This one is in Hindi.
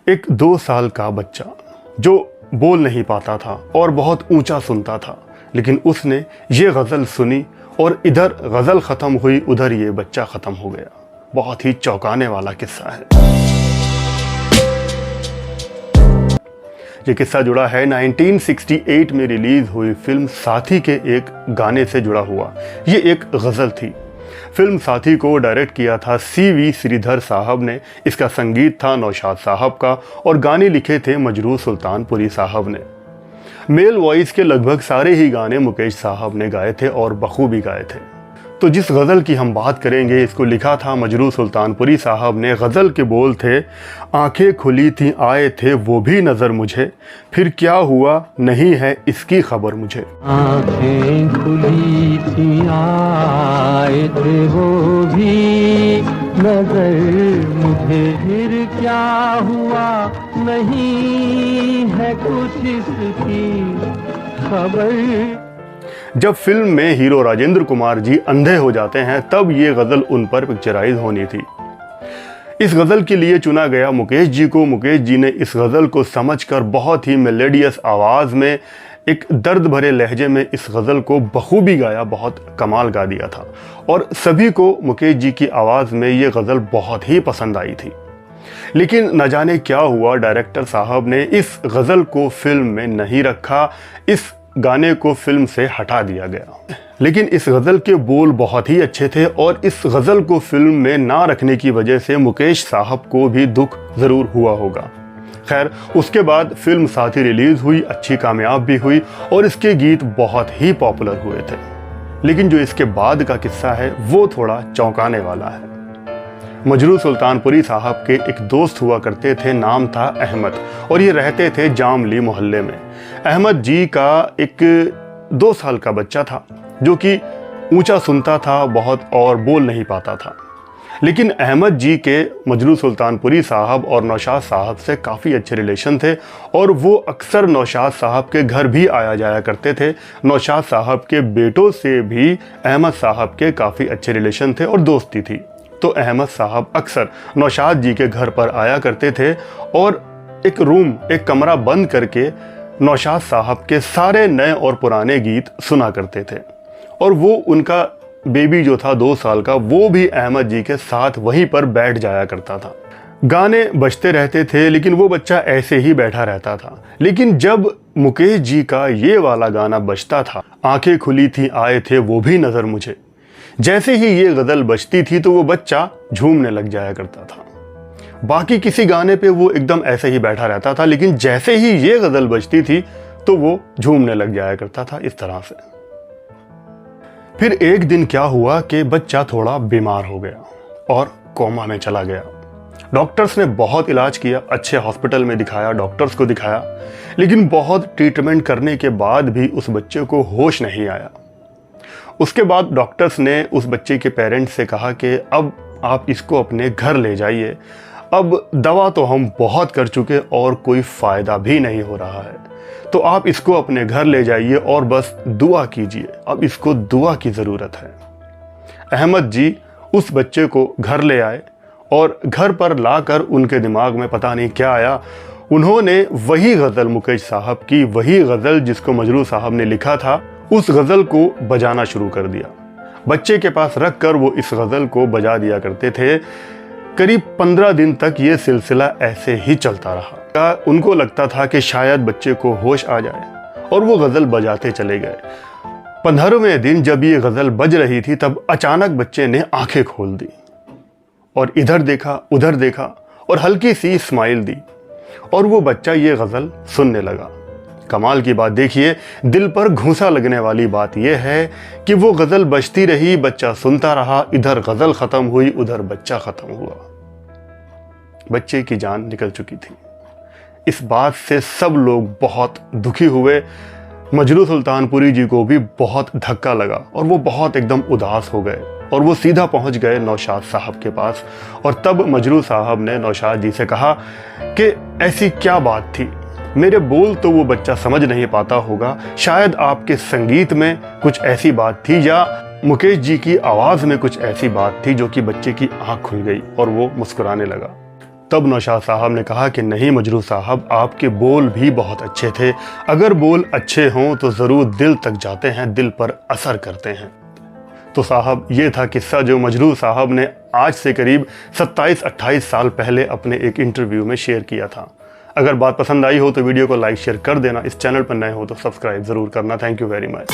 एक 2 साल का बच्चा जो बोल नहीं पाता था और बहुत ऊंचा सुनता था, लेकिन उसने ये गज़ल सुनी और इधर गज़ल ख़त्म हुई उधर ये बच्चा ख़त्म हो गया। बहुत ही चौंकाने वाला किस्सा है। ये किस्सा जुड़ा है 1968 में रिलीज़ हुई फिल्म साथी के एक गाने से जुड़ा हुआ। ये एक गज़ल थी। फिल्म साथी को डायरेक्ट किया था CV श्रीधर साहब ने। इसका संगीत था नौशाद साहब का और गाने लिखे थे मजरूह सुल्तानपुरी साहब ने। मेल वॉइस के लगभग सारे ही गाने मुकेश साहब ने गाए थे और बखूबी गाए थे। तो जिस गज़ल की हम बात करेंगे, इसको लिखा था मजरूह सुल्तानपुरी साहब ने। गज़ल के बोल थे, आंखें खुली थी आए थे वो भी नज़र मुझे, फिर क्या हुआ नहीं है इसकी खबर मुझे। आंखें खुली थी आए थे वो भी नज़र मुझे, फिर क्या हुआ नहीं है कुछ इसकी खबर। जब फिल्म में हीरो राजेंद्र कुमार जी अंधे हो जाते हैं तब ये गज़ल उन पर पिक्चराइज होनी थी। इस गज़ल के लिए चुना गया मुकेश जी को। मुकेश जी ने इस गज़ल को समझकर बहुत ही मेलोडियस आवाज़ में, एक दर्द भरे लहजे में इस गज़ल को बखूबी गाया, बहुत कमाल गा दिया था और सभी को मुकेश जी की आवाज़ में ये गज़ल बहुत ही पसंद आई थी। लेकिन न जाने क्या हुआ, डायरेक्टर साहब ने इस गज़ल को फिल्म में नहीं रखा, इस गाने को फिल्म से हटा दिया गया। लेकिन इस गज़ल के बोल बहुत ही अच्छे थे और इस गज़ल को फिल्म में ना रखने की वजह से मुकेश साहब को भी दुख ज़रूर हुआ होगा। खैर, उसके बाद फिल्म साथी रिलीज़ हुई, अच्छी कामयाब भी हुई और इसके गीत बहुत ही पॉपुलर हुए थे। लेकिन जो इसके बाद का किस्सा है वो थोड़ा चौंकाने वाला है। मजरूह सुल्तानपुरी साहब के एक दोस्त हुआ करते थे, नाम था अहमद, और ये रहते थे जामली मोहल्ले में। अहमद जी का एक 2 साल का बच्चा था जो कि ऊंचा सुनता था बहुत और बोल नहीं पाता था। लेकिन अहमद जी के मजरूह सुल्तानपुरी साहब और नौशाद साहब से काफ़ी अच्छे रिलेशन थे और वो अक्सर नौशाद साहब के घर भी आया जाया करते थे। नौशाद साहब के बेटों से भी अहमद साहब के काफ़ी अच्छे रिलेशन थे और दोस्ती थी। तो अहमद साहब अक्सर नौशाद जी के घर पर आया करते थे और एक कमरा बंद करके नौशाद साहब के सारे नए और पुराने गीत सुना करते थे। और वो उनका बेबी जो था 2 साल का, वो भी अहमद जी के साथ वहीं पर बैठ जाया करता था। गाने बजते रहते थे लेकिन वो बच्चा ऐसे ही बैठा रहता था। लेकिन जब मुकेश जी का ये वाला गाना बजता था, आंखें खुली थी आए थे वो भी नज़र मुझे, जैसे ही ये गज़ल बजती थी तो वो बच्चा झूमने लग जाया करता था। बाकी किसी गाने पे वो एकदम ऐसे ही बैठा रहता था, लेकिन जैसे ही ये गज़ल बजती थी तो वो झूमने लग जाया करता था इस तरह से। फिर एक दिन क्या हुआ कि बच्चा थोड़ा बीमार हो गया और कोमा में चला गया। डॉक्टर्स ने बहुत इलाज किया, अच्छे हॉस्पिटल में दिखाया, डॉक्टर्स को दिखाया, लेकिन बहुत ट्रीटमेंट करने के बाद भी उस बच्चे को होश नहीं आया। उसके बाद डॉक्टर्स ने उस बच्चे के पेरेंट्स से कहा कि अब आप इसको अपने घर ले जाइए, अब दवा तो हम बहुत कर चुके और कोई फ़ायदा भी नहीं हो रहा है, तो आप इसको अपने घर ले जाइए और बस दुआ कीजिए, अब इसको दुआ की ज़रूरत है। अहमद जी उस बच्चे को घर ले आए और घर पर लाकर उनके दिमाग में पता नहीं क्या आया, उन्होंने वही गज़ल मुकेश साहब की, वही गज़ल जिसको मजरूह साहब ने लिखा था, उस गज़ल को बजाना शुरू कर दिया। बच्चे के पास रख कर वो इस गज़ल को बजा दिया करते थे। करीब 15 दिन तक ये सिलसिला ऐसे ही चलता रहा। उनको लगता था कि शायद बच्चे को होश आ जाए और वो गज़ल बजाते चले गए। 15वें दिन जब ये गज़ल बज रही थी तब अचानक बच्चे ने आंखें खोल दी और इधर देखा उधर देखा और हल्की सी स्माइल दी और वो बच्चा ये गज़ल सुनने लगा। कमाल की बात देखिए, दिल पर घूंसा लगने वाली बात यह है कि वो गज़ल बजती रही, बच्चा सुनता रहा, इधर गज़ल ख़त्म हुई उधर बच्चा ख़त्म हुआ। बच्चे की जान निकल चुकी थी। इस बात से सब लोग बहुत दुखी हुए। मजरूह सुल्तानपुरी जी को भी बहुत धक्का लगा और वो बहुत एकदम उदास हो गए और वो सीधा पहुंच गए नौशाद साहब के पास। और तब मजरूह साहब ने नौशाद जी से कहा कि ऐसी क्या बात थी, मेरे बोल तो वो बच्चा समझ नहीं पाता होगा, शायद आपके संगीत में कुछ ऐसी बात थी या मुकेश जी की आवाज़ में कुछ ऐसी बात थी जो कि बच्चे की आंख खुल गई और वो मुस्कुराने लगा। तब नौशाद साहब ने कहा कि नहीं मजरू साहब, आपके बोल भी बहुत अच्छे थे, अगर बोल अच्छे हों तो ज़रूर दिल तक जाते हैं, दिल पर असर करते हैं। तो साहब, ये था किस्सा जो मजरू साहब ने आज से करीब 27-28 साल पहले अपने एक इंटरव्यू में शेयर किया था। अगर बात पसंद आई हो तो वीडियो को लाइक शेयर कर देना, इस चैनल पर नए हो तो सब्सक्राइब ज़रूर करना। Thank you very much.